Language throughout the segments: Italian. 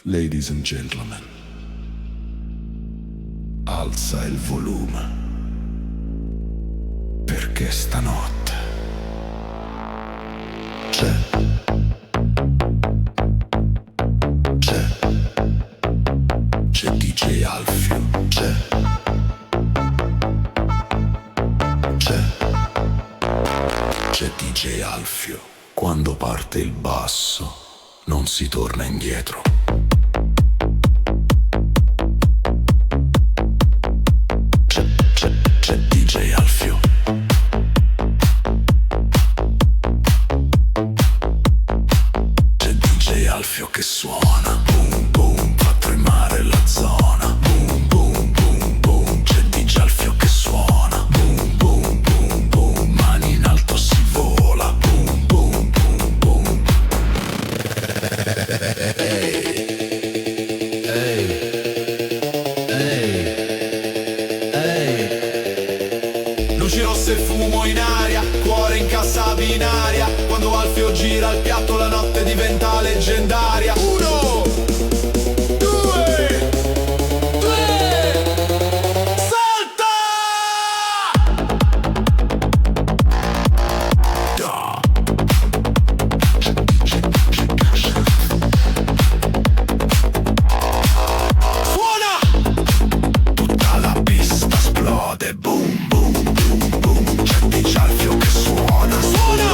Ladies and gentlemen, alza il volume, perché stanotte c'è DJ Alfio, c'è DJ Alfio. Quando parte il basso non si torna indietro. C'è DJ Alfio. C'è DJ Alfio che suona. Boom boom, fa tremare la zona. Boom boom boom boom. C'è DJ Alfio che suona. Boom boom boom boom. Mani in alto si vola. Boom boom boom boom. Luci rosse e fumo in aria, cuore in cassa binaria. Quando Alfio gira il piatto la notte diventa leggendaria. 1, 2, 3, salta! Suona! Tutta la pista esplode. Boom boom boom boom. C'è DJ Alfio che suona. Suona!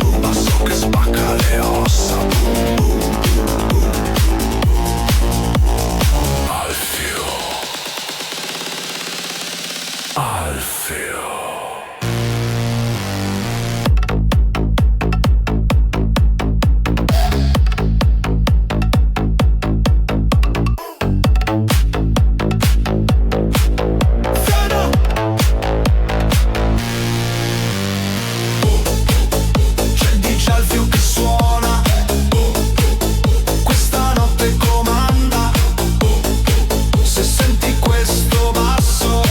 Un basso che spacca le ossa. Boom boom boom. Alfio. Alfio. Freno! C'è DJ Alfio che suona. Questa notte comanda. Se senti questo basso,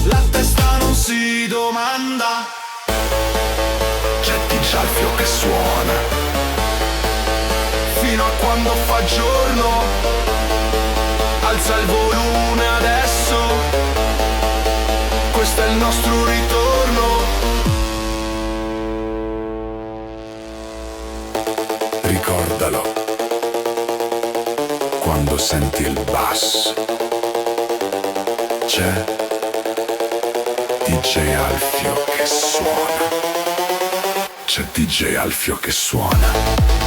la testa non si domanda. C'è DJ Alfio che suona. Fino a quando fa giorno. Alza il volume adesso. Questo è il nostro ritorno. Ricordalo. Quando senti il basso c'è DJ Alfio che suona. C'è DJ Alfio che suona.